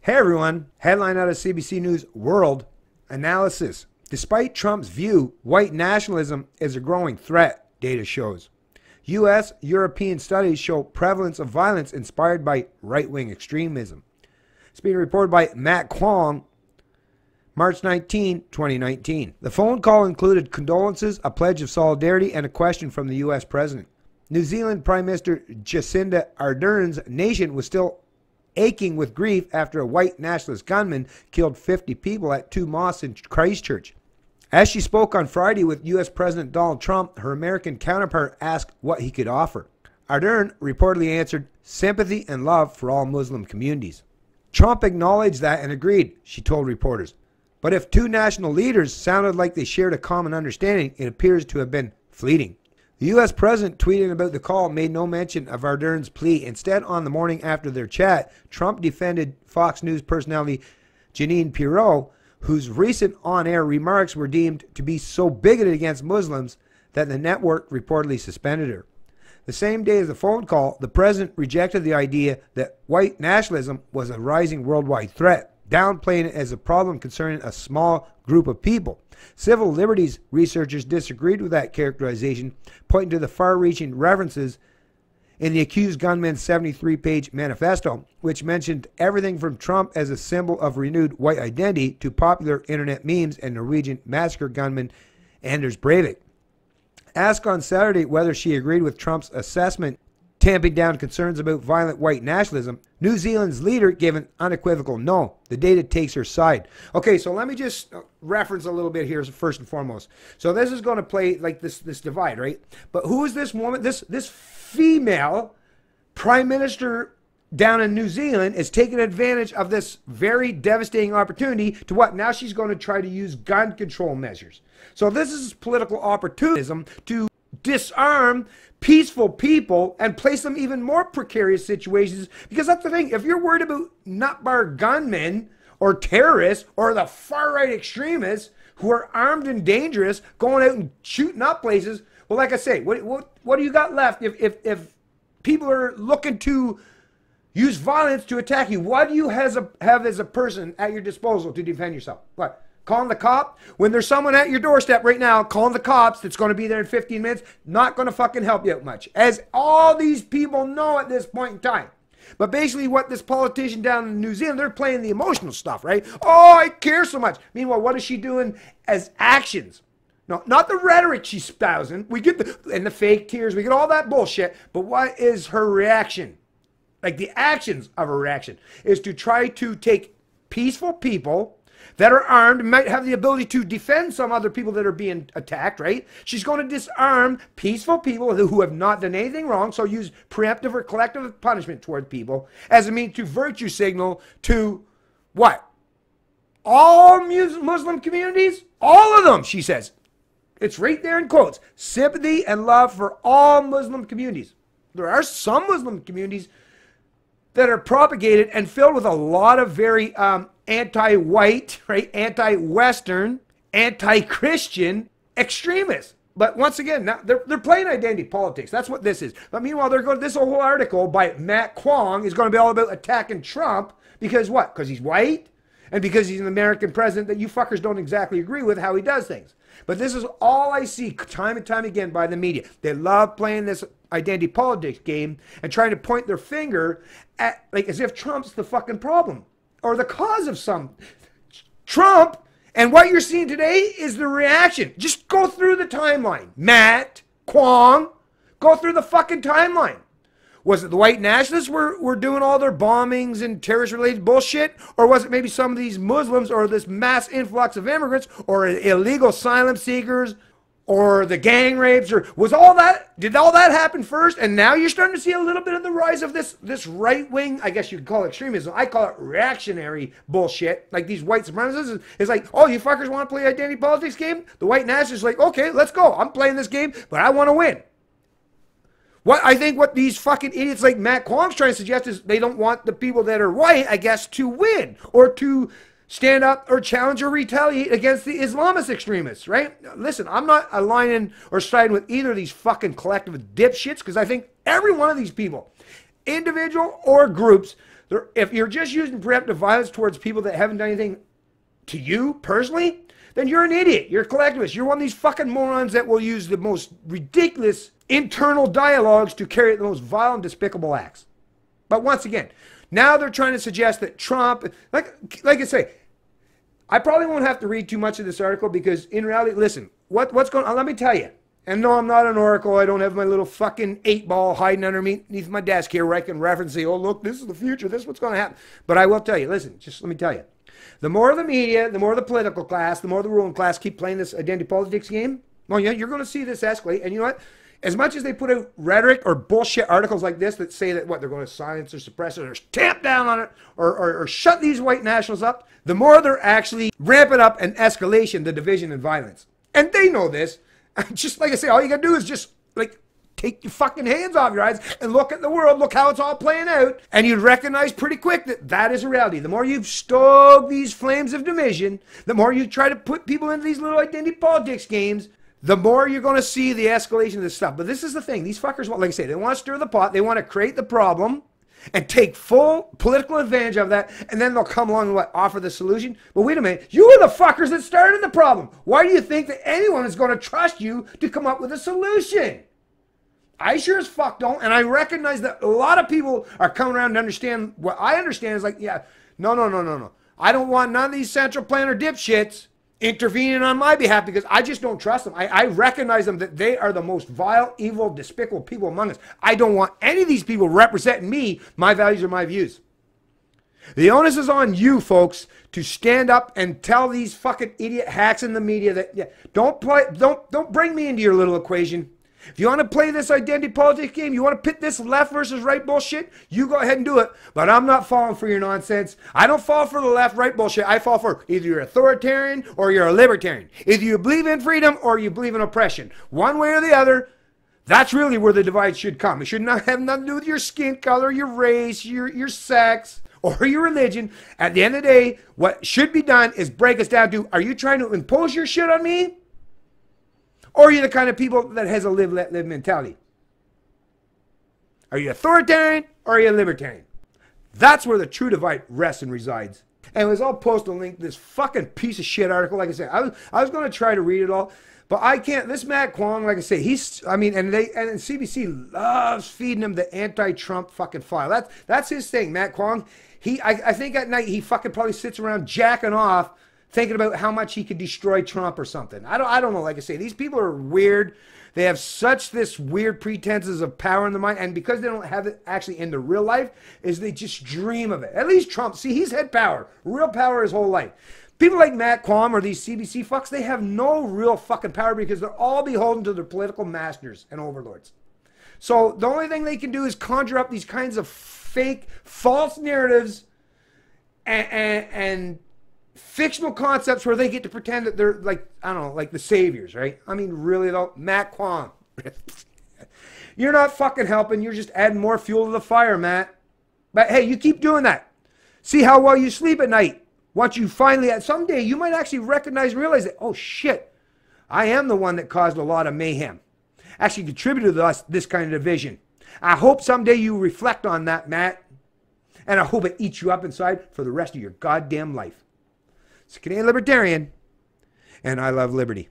Hey everyone, headline out of CBC News World Analysis. Despite Trump's view, white nationalism is a growing threat, data shows. U.S. European studies show prevalence of violence inspired by right-wing extremism. It's being reported by Matt Kwong, March 19, 2019. The phone call included condolences, a pledge of solidarity, and a question from the U.S. president. New Zealand Prime Minister Jacinda Ardern's nation was still aching with grief after a white nationalist gunman killed 50 people at two mosques in Christchurch. As she spoke on Friday with U.S. President Donald Trump, her American counterpart asked what he could offer. Ardern reportedly answered, sympathy and love for all Muslim communities. Trump acknowledged that and agreed, she told reporters. But if two national leaders sounded like they shared a common understanding, it appears to have been fleeting. The U.S. president tweeting about the call made no mention of Ardern's plea. Instead, on the morning after their chat, Trump defended Fox News personality Jeanine Pirro, whose recent on-air remarks were deemed to be so bigoted against Muslims that the network reportedly suspended her. The same day as the phone call, the president rejected the idea that white nationalism was a rising worldwide threat, downplaying it as a problem concerning a small group of people. Civil liberties researchers disagreed with that characterization, pointing to the far-reaching references in the accused gunman's 73-page manifesto, which mentioned everything from Trump as a symbol of renewed white identity to popular internet memes and Norwegian massacre gunman Anders Breivik. Asked on Saturday whether she agreed with Trump's assessment tamping down concerns about violent white nationalism, New Zealand's leader gave an unequivocal no. The data takes her side. Okay, so let me just reference a little bit here first and foremost. So this is going to play like this divide, right? But who is this woman? This female prime minister down in New Zealand is taking advantage of this very devastating opportunity to what? Now she's going to try to use gun control measures. So this is political opportunism to disarm peaceful people and place them in even more precarious situations, because that's the thing. If you're worried about nutbar gunmen or terrorists or the far-right extremists who are armed and dangerous going out and shooting up places, well, like I say, what do you got left if people are looking to use violence to attack you? What do you have as a person at your disposal to defend yourself? What? Calling the cop? When there's someone at your doorstep right now, calling the cops that's going to be there in 15 minutes, not going to fucking help you out much. As all these people know at this point in time. But basically what this politician down in New Zealand, they're playing the emotional stuff, right? Oh, I care so much. Meanwhile, what is she doing as actions? No, not the rhetoric she's espousing. We get the fake tears, we get all that bullshit. But what is her reaction? Like the actions of her reaction is to try to take peaceful people that are armed, might have the ability to defend some other people that are being attacked, right? She's going to disarm peaceful people who have not done anything wrong, so use preemptive or collective punishment toward people as a means to virtue signal to what? All Muslim communities? All of them, she says. It's right there in quotes. Sympathy and love for all Muslim communities. There are some Muslim communities that are propagated and filled with a lot of very anti-white, right, anti-Western, anti-Christian extremists. But once again, now they're playing identity politics. That's what this is. But meanwhile, they're going. This whole article by Matt Kwong is going to be all about attacking Trump because what? Because he's white and because he's an American president that you fuckers don't exactly agree with how he does things. But this is all I see time and time again by the media. They love playing this identity politics game and trying to point their finger at, like, as if Trump's the fucking problem or the cause of some. Trump, and what you're seeing today is the reaction. Just go through the timeline. Matt Kwong, go through the fucking timeline. Was it the white nationalists were doing all their bombings and terrorist-related bullshit? Or was it maybe some of these Muslims or this mass influx of immigrants or illegal asylum seekers or the gang rapes? Or was all that, did all that happen first? And now you're starting to see a little bit of the rise of this right-wing, I guess you could call it extremism. I call it reactionary bullshit. Like these white supremacists. It's like, oh, you fuckers want to play identity politics game? The white nationalists are like, okay, let's go. I'm playing this game, but I want to win. What I think what these fucking idiots like Matt Kwong's trying to suggest is they don't want the people that are white, I guess, to win or to stand up or challenge or retaliate against the Islamist extremists, right? Listen, I'm not aligning or siding with either of these fucking collective dipshits because I think every one of these people, individual or groups, If you're just using preemptive violence towards people that haven't done anything to you personally, then you're an idiot. You're a collectivist. You're one of these fucking morons that will use the most ridiculous internal dialogues to carry out the most vile and despicable acts. But once again, now they're trying to suggest that Trump, like I say, I probably won't have to read too much of this article because in reality, listen, what's going on? Let me tell you. And no, I'm not an oracle. I don't have my little fucking 8-ball hiding underneath my desk here where I can reference and say, oh, look, this is the future. This is what's going to happen. But I will tell you, listen, just let me tell you. The more the media, the more the political class, the more the ruling class keep playing this identity politics game, well, yeah, you're going to see this escalate. And you know what? As much as they put out rhetoric or bullshit articles like this that say that, what, they're going to silence or suppress it or tamp down on it or shut these white nationals up, the more they're actually ramping up an escalation, the division and violence. And they know this. Just like I say, all you got to do is just, like, take your fucking hands off your eyes and look at the world, look how it's all playing out, and you'd recognize pretty quick that that is a reality. The more you stoke these flames of division, the more you try to put people into these little identity politics games, the more you're going to see the escalation of this stuff. But this is the thing. These fuckers, like I say, they want to stir the pot. They want to create the problem and take full political advantage of that, and then they'll come along and what, offer the solution. But wait a minute, you are the fuckers that started the problem. Why do you think that anyone is going to trust you to come up with a solution? I sure as fuck don't, and I recognize that a lot of people are coming around to understand what I understand is like, yeah, no. I don't want none of these central planner dipshits intervening on my behalf because I just don't trust them. I recognize them that they are the most vile, evil, despicable people among us. I don't want any of these people representing me, my values, or my views. The onus is on you, folks, to stand up and tell these fucking idiot hacks in the media that, yeah, don't bring me into your little equation. If you want to play this identity politics game, you want to pit this left versus right bullshit, you go ahead and do it. But I'm not falling for your nonsense. I don't fall for the left-right bullshit. I fall for either you're authoritarian or you're a libertarian. Either you believe in freedom or you believe in oppression. One way or the other, that's really where the divide should come. It should not have nothing to do with your skin color, your race, your sex, or your religion. At the end of the day, what should be done is break us down to, are you trying to impose your shit on me? Or are you the kind of people that has a live, let live mentality? Are you authoritarian or are you a libertarian? That's where the true divide rests and resides. Anyways, I'll post a link to this fucking piece of shit article. Like I said, I was going to try to read it all, but I can't. This Matt Kwong, like I say, and CBC loves feeding him the anti-Trump fucking file. That's his thing, Matt Kwong. I think at night he fucking probably sits around jacking off, thinking about how much he could destroy Trump or something. I don't know. Like I say, these people are weird. They have such this weird pretenses of power in their mind, and because they don't have it actually in their real life, is they just dream of it. At least Trump, see, he's had power, real power his whole life. People like Matt Kwong or these CBC fucks, they have no real fucking power because they're all beholden to their political masters and overlords. So the only thing they can do is conjure up these kinds of fake, false narratives and fictional concepts where they get to pretend that they're like, I don't know, like the saviors, right? I mean, really though, Matt Kwong. You're not fucking helping. You're just adding more fuel to the fire, Matt. But hey, you keep doing that. See how well you sleep at night. Once you finally, someday, you might actually recognize and realize that, oh shit, I am the one that caused a lot of mayhem. Actually contributed to this kind of division. I hope someday you reflect on that, Matt. And I hope it eats you up inside for the rest of your goddamn life. It's a Canadian Libertarian, and I love liberty.